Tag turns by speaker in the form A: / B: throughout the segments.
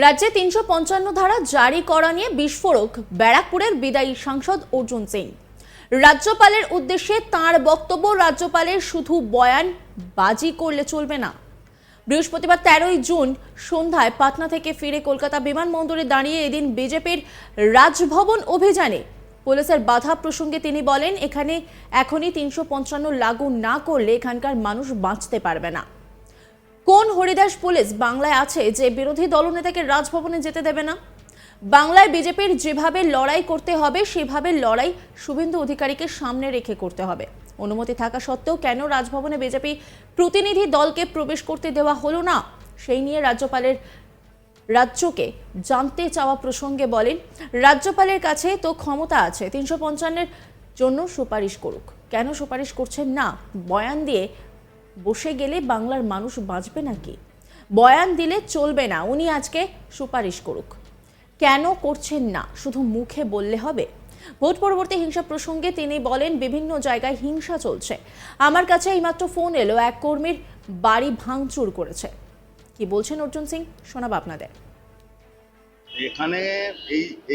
A: রাজ্যে ৩৫৫ ধারা জারি করা নিয়ে বিস্ফোরক ব্যারাকপুরের বিদায়ী সাংসদ অর্জুন সিং। রাজ্যপালের উদ্দেশ্যে তাঁর বক্তব্য, রাজ্যপালের শুধু বয়ান বাজি করলে চলবে না। বৃহস্পতিবার ১৩ই জুন সন্ধ্যায় পাটনা থেকে ফিরে কলকাতা বিমানবন্দরে দাঁড়িয়ে এদিন বিজেপির রাজভবন অভিযানে পুলিশের বাধা প্রসঙ্গে তিনি বলেন, এখানে এখনই ৩৫৫ লাগু না করলে এখানকার মানুষ বাঁচতে পারবে না। কোন হরিদাস পুলিশ বাংলায় আছে যে বিরোধী দলনেতাকে রাজভবনে যেতে দেবে না? বাংলায় বিজেপির যেভাবে লড়াই করতে হবে সেভাবে লড়াই শুভেন্দু অধিকারীকে সামনে রেখে করতে হবে। অনুমতি থাকা সত্ত্বেও কেন রাজভবনে বিজেপি প্রতিনিধি দলকে প্রবেশ করতে দেওয়া হলো না, সেই নিয়ে রাজ্যপালের রাজ্যকে জানতে চাওয়া প্রসঙ্গে বলেন, রাজ্যপালের কাছে তো ক্ষমতা আছে, ৩৫৫-এর জন্য সুপারিশ করুক। কেন সুপারিশ করছেন না? বয়ান দিয়ে বসে গেলে বাংলার মানুষ বাঁচবে নাকি? বয়ান দিলে চলবে না, উনি আজকে সুপারিশ করুক। কেন করছেন না? শুধু মুখে বললে হবে? ভোট পরবর্তী হিংসা প্রসঙ্গে তিনি বলেন, বিভিন্ন জায়গায় হিংসা চলছে। আমার কাছে এইমাত্র ফোন এলো, এক কর্মীর বাড়ি ভাঙচুর করেছে। কি বলছেন অর্জুন সিং, শোনাব আপনাদের।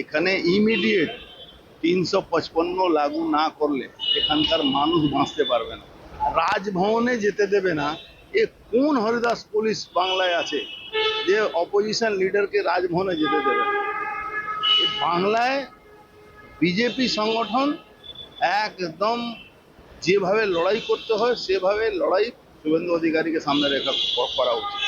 B: এখানে ইমিডিয়েট ৩৫৫ লাগু না করলে এখানকার মানুষ বাঁচতে পারবে না। রাজভবনে যেতে দেবে না, এ কোন হরিদাস পুলিশ বাংলায় আছে যে অপোজিশন লিডারকে রাজভবনে যেতে দেবে না? বাংলায় বিজেপি সংগঠন একদম যেভাবে লড়াই করতে হয় সেভাবে লড়াই শুভেন্দু অধিকারীকে সামনে রেখে করা উচিত।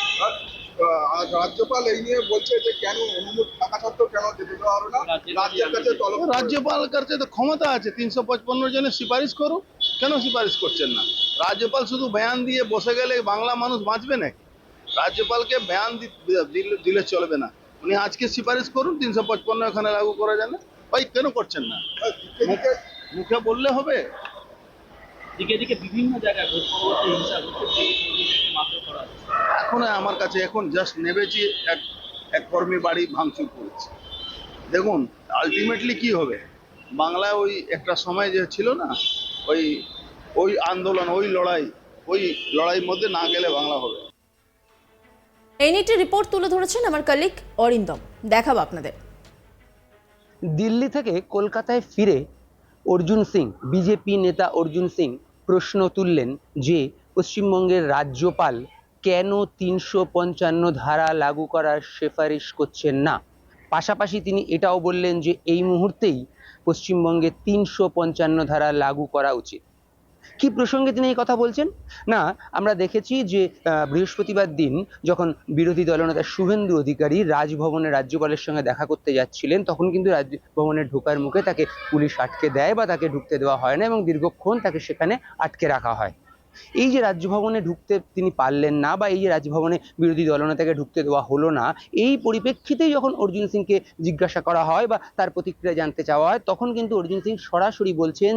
C: আর রাজ্যপাল এই নিয়ে বলছে যে কেন অনুমতি থাকা সত্ত্বেও কেন যেতে দেওয়া হলো না, রাজ্যের কাছে
B: রাজ্যপাল কাছে তো ক্ষমতা আছে, ৩৫৫ জনের সুপারিশ করুক। কেন সুপারিশ করছেন না? রাজ্যপাল শুধু বয়ান দিয়ে বসে গেলে বাংলা মানুষ বাঁচবে নাকি? রাজ্যপালকে বয়ান দিলে চলবে না। উনি আজকে সুপারিশ করুন, ৩৫৫ এখানে লাগু করা যায় না। ভাই কেন করছেন না? মুখে বললে হবে?
D: দিকে দিকে বিভিন্ন জায়গায় ভোট পরবর্তী হিংসা হচ্ছে, মাত্র করা হচ্ছে।
B: এখন আমার কাছে এখন জাস্ট নেমেছি, এক কর্মী বাড়ি ভাঙচুর করেছে। দেখুন আলটিমেটলি কি হবে বাংলায়, ওই একটা সময় যে ছিল না, ওই আন্দোলন, ওই লড়াইয়ের মধ্যে না গেলে বাংলা হবে।
A: এই নিয়ে একটি রিপোর্ট তুলে ধরেছেন আমার কলিগ অরিন্দম, দেখাবো আপনাদের।
E: দিল্লি থেকে কলকাতায় ফিরে অর্জুন সিং, বিজেপি নেতা অর্জুন সিং প্রশ্ন তুললেন যে পশ্চিমবঙ্গের রাজ্যপাল কেন ৩৫৫ ধারা লাগু করার সুপারিশ করছেন না। পাশাপাশি তিনি এটাও বললেন যে এই মুহূর্তেই পশ্চিমবঙ্গে ৩৫৫ ধারা লাগু করা উচিত। কি প্রসঙ্গে তিনি এই কথা বলছেন? না, আমরা দেখেছি যে বৃহস্পতিবার দিন যখন বিরোধী দলনেতা শুভেন্দু অধিকারী রাজভবনে রাজ্যপালের সঙ্গে দেখা করতে যাচ্ছিলেন, তখন কিন্তু রাজভবনে ঢোকার মুখে তাকে পুলিশ আটকে দেয় বা তাকে ঢুকতে দেওয়া হয় না এবং দীর্ঘক্ষণ তাকে সেখানে আটকে রাখা হয়। এই যে রাজভবনে ঢুকতে তিনি পারলেন না বা এই যে রাজভবনে বিরোধী দলনেতাকে ঢুকতে দেওয়া হলো না, এই পরিপ্রেক্ষিতেই যখন অর্জুন সিংকে জিজ্ঞাসা করা হয় বা তার প্রতিক্রিয়া জানতে চাওয়া হয়, তখন কিন্তু অর্জুন সিং সরাসরি বলছেন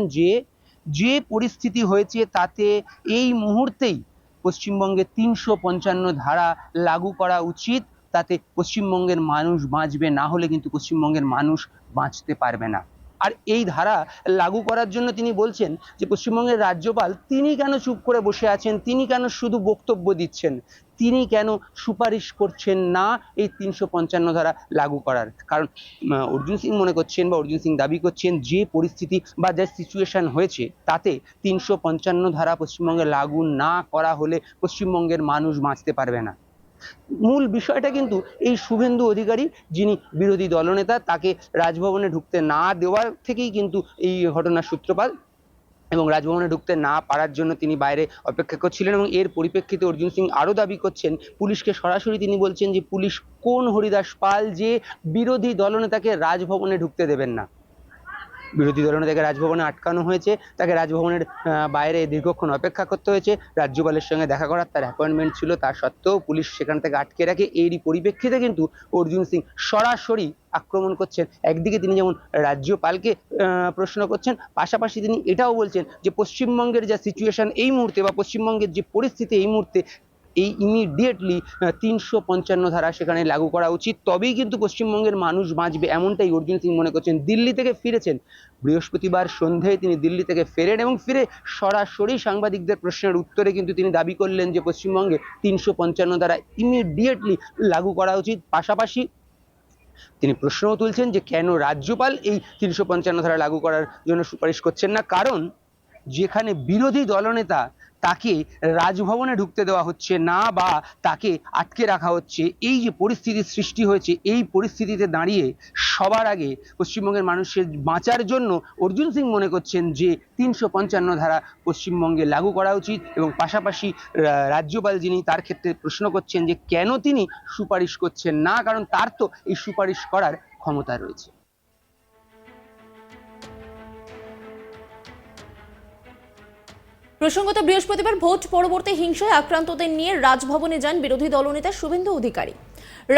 E: যে পরিস্থিতি হয়েছে তাতে এই মুহূর্তেই পশ্চিমবঙ্গে ৩৫৫ ধারা লাগু করা উচিত, তাতে পশ্চিমবঙ্গের মানুষ বাঁচবে, না হলে কিন্তু পশ্চিমবঙ্গের মানুষ বাঁচতে পারবে না। আর এই ধারা লাগু করার জন্য তিনি বলছেন যে পশ্চিমবঙ্গের রাজ্যপাল তিনি কেন চুপ করে বসে আছেন, তিনি কেন শুধু বক্তব্য দিচ্ছেন, তিনি কেন সুপারিশ করছেন না এই ৩৫৫ ধারা লাগু করার। কারণ অর্জুন সিং মনে করছেন বা অর্জুন সিং দাবি করছেন যে পরিস্থিতি বা যে সিচুয়েশন হয়েছে তাতে ৩৫৫ ধারা পশ্চিমবঙ্গে লাগু না করা হলে পশ্চিমবঙ্গের মানুষ বাঁচতে পারবে না। মূল বিষয়টা কিন্তু এই শুভেন্দু অধিকারী, যিনি বিরোধী দলনেতা, তাকে রাজভবনে ঢুকতে না দেওয়ার থেকেই কিন্তু এই ঘটনার সূত্রপাত এবং রাজভবনে ঢুকতে না পারার জন্য তিনি বাইরে অপেক্ষা করছিলেন। এবং এর পরিপ্রেক্ষিতে অর্জুন সিং আরও দাবি করছেন, পুলিশকে সরাসরি তিনি বলছেন যে পুলিশ কোন হরিদাস পাল যে বিরোধী দলনেতাকে রাজভবনে ঢুকতে দেবেন না। বিরোধী দলনেতাকে রাজভবনে আটকানো হয়েছে, তাকে রাজভবনের বাইরে দীর্ঘক্ষণ অপেক্ষা করতে হয়েছে, রাজ্যপালের সঙ্গে দেখা করার তার অ্যাপয়েন্টমেন্ট ছিল, তার সত্ত্বেও পুলিশ সেখান থেকে আটকে রাখে। এরই পরিপ্রেক্ষিতে কিন্তু অর্জুন সিং সরাসরি আক্রমণ করছেন। একদিকে তিনি যেমন রাজ্যপালকে প্রশ্ন করছেন, পাশাপাশি তিনি এটাও বলছেন যে পশ্চিমবঙ্গের যা সিচুয়েশন এই মুহূর্তে বা পশ্চিমবঙ্গের যে পরিস্থিতি এই মুহূর্তে, এই ইমিডিয়েটলি ৩৫৫ ধারা সেখানে লাগু করা উচিত, তবেই কিন্তু পশ্চিমবঙ্গের মানুষ বাঁচবে, এমনটাই অর্জুন সিং মনে করছেন। দিল্লি থেকে ফিরেছেন, বৃহস্পতিবার সন্ধ্যায় তিনি দিল্লি থেকে ফেরেন এবং ফিরে সরাসরি সাংবাদিকদের প্রশ্নের উত্তরে কিন্তু তিনি দাবি করলেন যে পশ্চিমবঙ্গে ৩৫৫ ধারা ইমিডিয়েটলি লাগু করা উচিত। পাশাপাশি তিনি প্রশ্নও তুলছেন যে কেন রাজ্যপাল এই 355 ধারা লাগু করার জন্য সুপারিশ করছেন না, কারণ যেখানে বিরোধী দলনেতা তাকে রাজভবনে ঢুকতে দেওয়া হচ্ছে না বা তাকে আটকে রাখা হচ্ছে, এই যে পরিস্থিতির সৃষ্টি হয়েছে, এই পরিস্থিতিতে দাঁড়িয়ে সবার আগে পশ্চিমবঙ্গের মানুষের বাঁচার জন্য অর্জুন সিং মনে করছেন যে 355 ধারা পশ্চিমবঙ্গে লাগু করা উচিত। এবং পাশাপাশি রাজ্যপাল যিনি, তার ক্ষেত্রে প্রশ্ন করছেন যে কেন তিনি সুপারিশ করছেন না, কারণ তার তো এই সুপারিশ করার ক্ষমতা রয়েছে।
A: প্রসঙ্গত বৃহস্পতিবার ভোট পরবর্তী হিংসায় আক্রান্তদের নিয়ে রাজভবনে যান বিরোধী দলনেতা শুভেন্দু অধিকারী।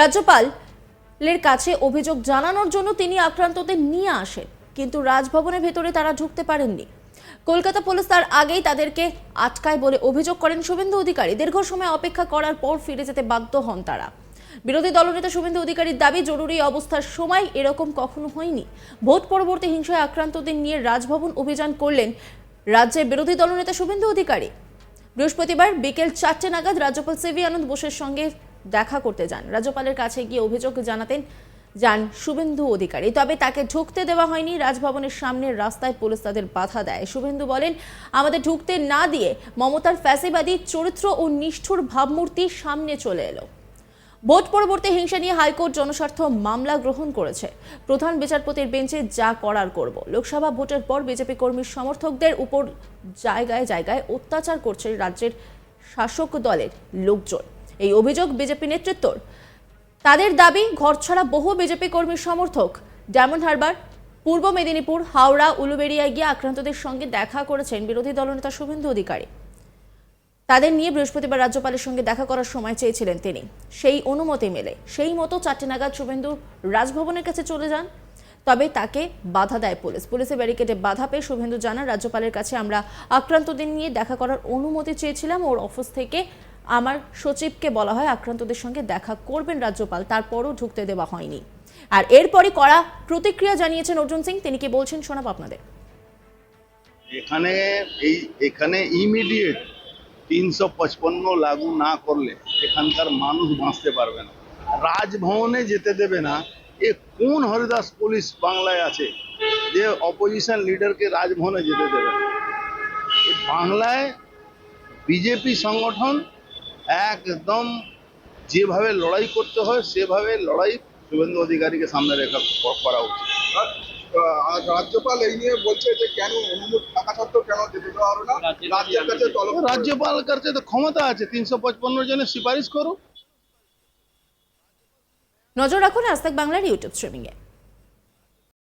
A: রাজ্যপালের কাছে অভিযোগ জানানোর জন্য তিনি আক্রান্তদের নিয়ে আসেন, কিন্তু রাজভবনের ভেতরে তারা ঢুকতে পারেননি। কলকাতা পুলিশ তার আগেই তাদেরকে আটকায় বলে অভিযোগ করেন শুভেন্দু অধিকারী। দীর্ঘ সময় অপেক্ষা করার পর ফিরে যেতে বাধ্য হন তারা। বিরোধী দলনেতা শুভেন্দু অধিকারীর দাবি, জরুরি অবস্থার সময় এরকম কখনো হয়নি। ভোট পরবর্তী হিংসায় আক্রান্তদের নিয়ে রাজভবন অভিযান করলেন রাজ্যের বিরোধী দলনেতা শুভেন্দু অধিকারী। বৃহস্পতিবার বিকেল 4টে নাগাদ রাজ্যপাল সিভি আনন্দ বোসের সঙ্গে দেখা করতে যান। রাজ্যপালের কাছে গিয়ে অভিযোগ জানাতেন যান শুভেন্দু অধিকারী, তবে তাকে ঢুকতে দেওয়া হয়নি। রাজভবনের সামনের রাস্তায় পুলিশ তাদের বাধা দেয়। শুভেন্দু বলেন, আমাদের ঢুকতে না দিয়ে মমতার ফ্যাসিবাদী চরিত্র ও নিষ্ঠুর ভাবমূর্তি সামনে চলে এলো। ভোট পরবর্তী হিংসা নিয়ে হাইকোর্ট জনস্বার্থ মামলা গ্রহণ করেছে। প্রধান বিচারপতির বেঞ্চে যা করার করব। লোকসভা ভোটের পর বিজেপি কর্মী সমর্থকদের উপর জায়গায় জায়গায় অত্যাচার করছে রাজ্যের শাসক দলের লোকজন, এই অভিযোগ বিজেপি নেতৃত্বর। তাদের দাবি, ঘরছাড়া বহু বিজেপি কর্মী সমর্থক ডায়মন্ড হারবার, পূর্ব মেদিনীপুর, হাওড়া, উলুবেড়িয়ায় গিয়ে আক্রান্তদের সঙ্গে দেখা করেছেন বিরোধী দলনেতা শুভেন্দু অধিকারী। তাদের নিয়ে বৃহস্পতিবার রাজ্যপালের সঙ্গে দেখা করার সময় চেয়েছিলেন তিনি। সেই অনুমতি মেলে সেই মতো 4টে নাগাদ শুভেন্দু রাজভবনের কাছে চলে যান, তবে তাকে বাধা দেয় পুলিশ। পুলিশের ব্যারিকেডে বাধা পেয়ে শুভেন্দু জানান, রাজ্যপালের কাছে আমরা আক্রান্তদের নিয়ে দেখা করার অনুমতি চেয়েছিলাম। ওর অফিস থেকে আমার সচিবকে বলা হয় আক্রান্তদের সঙ্গে দেখা করবেন রাজ্যপাল, তারপরও ঢুকতে দেওয়া হয়নি। আর এরপরই কড়া প্রতিক্রিয়া জানিয়েছেন অর্জুন সিং। তিনি কি বলছেন শোনাবো আপনাদের।
B: এখানে ইমিডিয়েট 355 লাগু না করলে এখানকার মানুষ বাঁচতে পারবে না। রাজভবনে যেতে দেবে না, এ কোন হরিদাস পুলিশ বাংলায় আছে যে অপোজিশন লিডারকে রাজভবনে যেতে দেবে না? বাংলায় বিজেপি সংগঠন একদম যেভাবে লড়াই করতে হয় সেভাবে লড়াই শুভেন্দু অধিকারীকে সামনে রেখে করা উচিত।
C: আর রাজ্যপাল এই নিয়ে বলছে যে কেন অনুমতি থাকা সত্ত্বেও কেন যেতে দেওয়া হলো না, রাজ্যের কাছে
B: রাজ্যপালের কাছে তো ক্ষমতা আছে, 355 জনের সুপারিশ করুক।
A: নজর রাখুন আজ তাক বাংলার ইউটিউব স্ট্রিমিংয়ে।